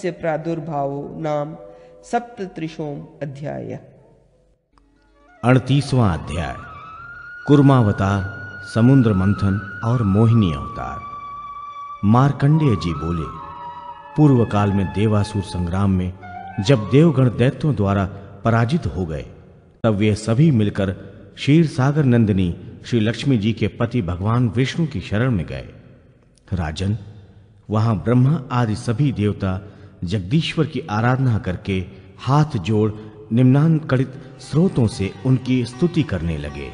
तस्य प्रादुर्भावो नाम सप्तत्रिशोम अध्याय। 38वां अध्याय। कूर्मावतार, समुद्र मंथन और मोहिनी अवतार। मार्कंडेय जी बोले, पूर्व काल में देवासुर संग्राम में जब देवगण दैत्यों द्वारा पराजित हो गए, तब वे सभी मिलकर क्षीर सागर नंदिनी श्री लक्ष्मी जी के पति भगवान विष्णु की शरण में गए। राजन, वहां ब्रह्मा आदि सभी देवता जगदीश्वर की आराधना करके हाथ जोड़ निम्नांकड़ित स्रोतों से उनकी स्तुति करने लगे।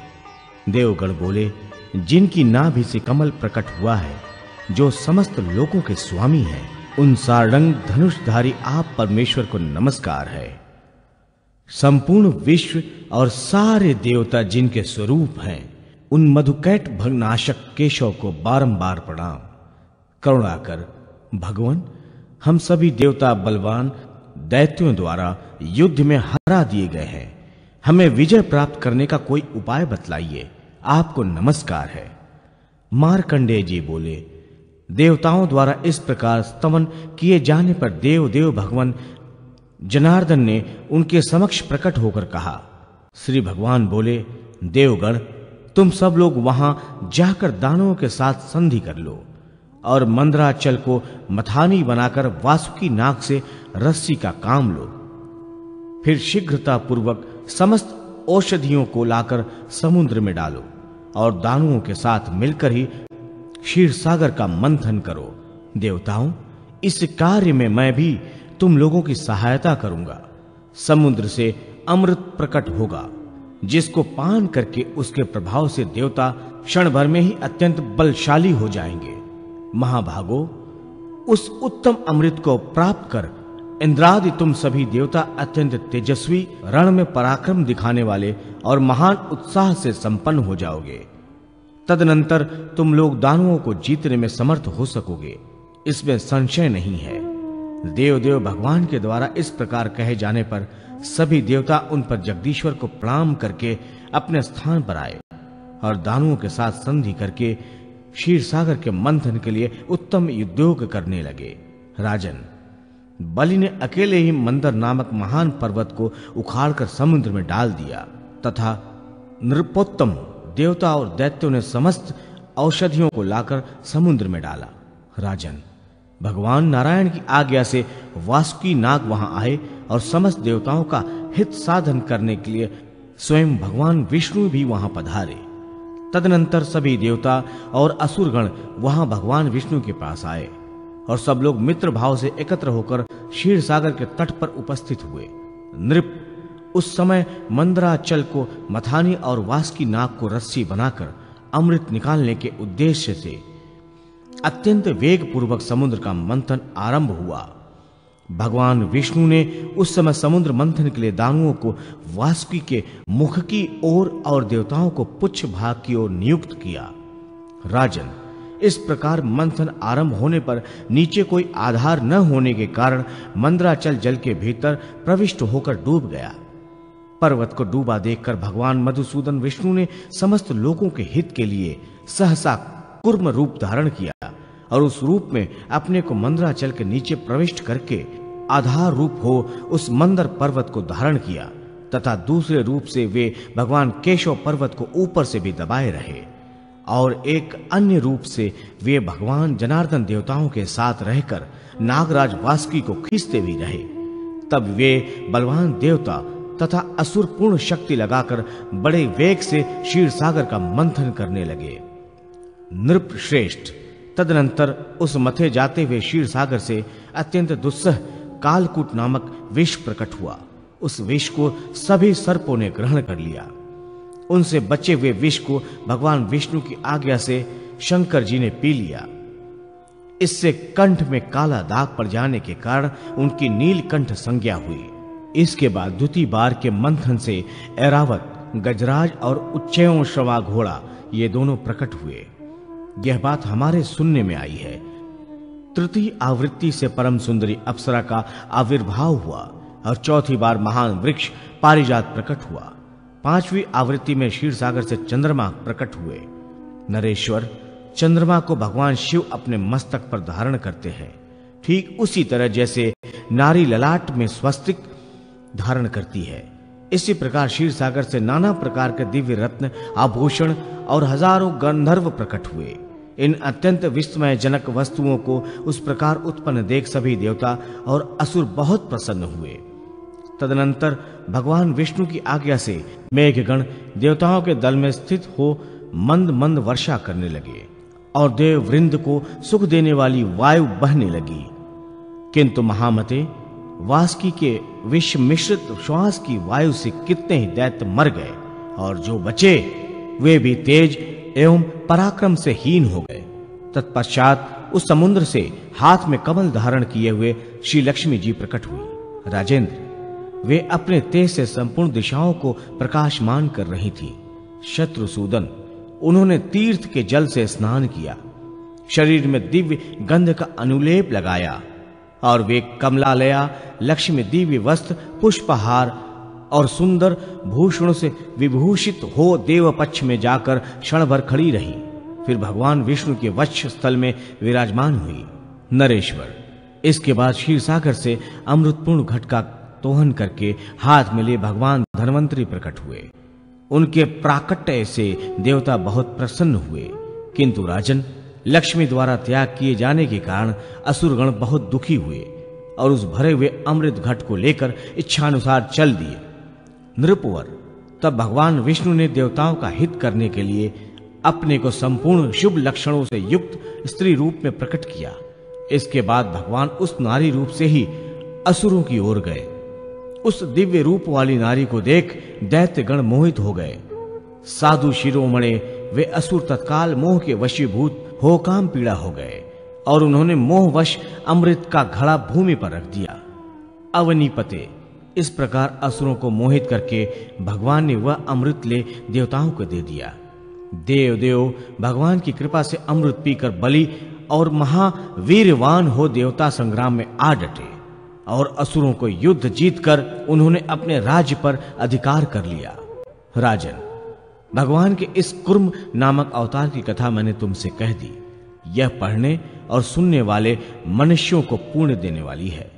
देवगण बोले, जिनकी नाभि से कमल प्रकट हुआ है, जो समस्त लोकों के स्वामी हैं, उन सारंग धनुषधारी आप परमेश्वर को नमस्कार है। संपूर्ण विश्व और सारे देवता जिनके स्वरूप हैं, उन मधुकैट भगनाशक केशव को बारंबार प्रणाम। करुणा कर भगवान, हम सभी देवता बलवान दैत्यों द्वारा युद्ध में हरा दिए गए हैं। हमें विजय प्राप्त करने का कोई उपाय बतलाइए, आपको नमस्कार है। मार्कंडेय जी बोले, देवताओं द्वारा इस प्रकार स्तवन किए जाने पर देव भगवान जनार्दन ने उनके समक्ष प्रकट होकर कहा। श्री भगवान बोले, देवगण, तुम सब लोग वहां जाकर दानवों के साथ संधि कर लो और मंदराचल को मथानी बनाकर वासुकी नाग से रस्सी का काम लो। फिर शीघ्रता पूर्वक समस्त औषधियों को लाकर समुद्र में डालो और दानवों के साथ मिलकर ही क्षीर सागर का मंथन करो। देवताओं, इस कार्य में मैं भी तुम लोगों की सहायता करूंगा। समुद्र से अमृत प्रकट होगा, जिसको पान करके उसके प्रभाव से देवता क्षण भर में ही अत्यंत बलशाली हो जाएंगे। महाभागो, उस उत्तम अमृत को प्राप्त कर इंद्रादि तुम सभी देवता अत्यंत तेजस्वी, रण में पराक्रम दिखाने वाले और महान उत्साह से संपन्न हो जाओगे। तदनंतर तुम लोग दानवों को जीतने में समर्थ हो सकोगे, इसमें संशय नहीं है। देव भगवान के द्वारा इस प्रकार कहे जाने पर सभी देवता उन पर जगदीश्वर को प्रणाम करके अपने स्थान पर आए और दानवों के साथ संधि करके क्षीर सागर के मंथन के लिए उत्तम उद्योग करने लगे। राजन, बलि ने अकेले ही मंदर नामक महान पर्वत को उखाड़कर समुद्र में डाल दिया तथा नृपोत्तम देवता और दैत्यों ने समस्त औषधियों को लाकर समुद्र में डाला। राजन, भगवान नारायण की आज्ञा से वासुकी नाग वहां आए और समस्त देवताओं का हित साधन करने के लिए स्वयं भगवान विष्णु भी वहां पधारे। तदनंतर सभी देवता और असुरगण वहां भगवान विष्णु के पास आए और सब लोग मित्र भाव से एकत्र होकर क्षीर सागर के तट पर उपस्थित हुए। नृप उस समय मंदराचल को मथानी और वासुकी नाग को रस्सी बनाकर अमृत निकालने के उद्देश्य से अत्यंत वेग पूर्वक समुद्र का मंथन आरंभ हुआ। भगवान विष्णु ने उस समय समुद्र मंथन के लिए दानवों को वासुकी के मुख की ओर और देवताओं को पुच्छ भाग की ओर नियुक्त किया। राजन, इस प्रकार मंथन आरंभ होने पर नीचे कोई आधार न होने के कारण मंदराचल जल के भीतर प्रविष्ट होकर डूब गया। पर्वत को डूबा देखकर भगवान मधुसूदन विष्णु ने समस्त लोगों के हित के लिए सहसा कूर्म रूप धारण किया और उस रूप में अपने को मंदराचल के नीचे प्रविष्ट करके आधार रूप हो उस मंदर पर्वत को धारण किया तथा दूसरे रूप से वे भगवान केशव पर्वत को ऊपर से भी दबाए रहे और एक अन्य रूप से वे भगवान जनार्दन देवताओं के साथ रहकर नागराज वासुकी को खींचते भी रहे। तब वे बलवान देवता तथा असुर पूर्ण शक्ति लगाकर बड़े वेग से क्षीर सागर का मंथन करने लगे। नृप श्रेष्ठ, तदनंतर उस मथे जाते हुए क्षीर सागर से अत्यंत दुस्सह कालकूट नामक विष प्रकट हुआ। उस विष को सभी सर्पों ने ग्रहण कर लिया। उनसे बचे हुए विष को भगवान विष्णु की आज्ञा से शंकर जी ने पी लिया। इससे कंठ में काला दाग पड़ जाने के कारण उनकी नीलकंठ संज्ञा हुई। इसके बाद द्वितीय बार के मंथन से ऐरावत, गजराज और उच्चैश्रवा घोड़ा ये दोनों प्रकट हुए। यह बात हमारे सुनने में आई है। तृतीय आवृत्ति से परम सुंदरी अप्सरा का आविर्भाव हुआ और चौथी बार महान वृक्ष पारिजात प्रकट हुआ। पांचवी आवृत्ति में क्षीर सागर से चंद्रमा प्रकट हुए। नरेश्वर, चंद्रमा को भगवान शिव अपने मस्तक पर धारण करते हैं। ठीक उसी तरह जैसे नारी ललाट में स्वस्तिक धारण करती है, इसी प्रकार क्षीर सागर से नाना प्रकार के दिव्य रत्न, आभूषण और हजारों गंधर्व प्रकट हुए। इन अत्यंत विस्मयजनक वस्तुओं को उस प्रकार उत्पन्न देख सभी देवता और असुर बहुत प्रसन्न हुए। तदनंतर भगवान विष्णु की आज्ञा से मेघगण देवताओं के दल में स्थित हो मंद मंद वर्षा करने लगे और देव वृंद को सुख देने वाली वायु बहने लगी। किंतु महामते, वासुकी के विष मिश्रित श्वास की वायु से कितने ही दैत्य मर गए और जो बचे वे भी तेज एवं पराक्रम से हीन हो गए। तत्पश्चात उस समुद्र से हाथ में कमल धारण किए हुए श्री लक्ष्मी जी प्रकट हुई। राजेंद्र, वे अपने तेज से संपूर्ण दिशाओं को प्रकाशमान कर रही थी। शत्रुसूदन, उन्होंने तीर्थ के जल से स्नान किया, शरीर में दिव्य गंध का अनुलेप लगाया और वे कमलालया लक्ष्मी दिव्य वस्त्र, पुष्पहार और सुंदर भूषणों से विभूषित हो देव पक्ष में जाकर क्षण भर खड़ी रही। फिर भगवान विष्णु के वक्ष स्थल में विराजमान हुई। नरेश्वर, इसके बाद क्षीर सागर से अमृतपूर्ण घट का दोहन करके हाथ में लिए भगवान धन्वंतरी प्रकट हुए। उनके प्राकट्य से देवता बहुत प्रसन्न हुए, किंतु राजन, लक्ष्मी द्वारा त्याग किए जाने के कारण असुरगण बहुत दुखी हुए और उस भरे हुए अमृत घट को लेकर इच्छानुसार चल दिए। नृपवर, तब भगवान विष्णु ने देवताओं का हित करने के लिए अपने को संपूर्ण शुभ लक्षणों से युक्त स्त्री रूप में प्रकट किया। इसके बाद भगवान उस नारी रूप से ही असुरों की ओर गए। उस दिव्य रूप वाली नारी को देख दैत्यगण मोहित हो गए। साधु शिरोमणे वे असुर तत्काल मोह के वशीभूत हो काम पीड़ा हो गए और उन्होंने मोहवश अमृत का घड़ा भूमि पर रख दिया। अवनीपते, इस प्रकार असुरों को मोहित करके भगवान ने वह अमृत ले देवताओं को दे दिया। देव भगवान की कृपा से अमृत पीकर बलि और महावीरवान हो देवता संग्राम में आ डटे और असुरों को युद्ध जीतकर उन्होंने अपने राज्य पर अधिकार कर लिया। राजन, भगवान के इस कुर्म नामक अवतार की कथा मैंने तुमसे कह दी। यह पढ़ने और सुनने वाले मनुष्यों को पुण्य देने वाली है।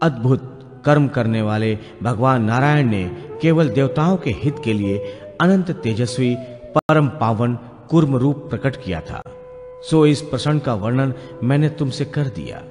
अद्भुत कर्म करने वाले भगवान नारायण ने केवल देवताओं के हित के लिए अनंत तेजस्वी परम पावन कुर्म रूप प्रकट किया था। सो इस प्रसंग का वर्णन मैंने तुमसे कर दिया।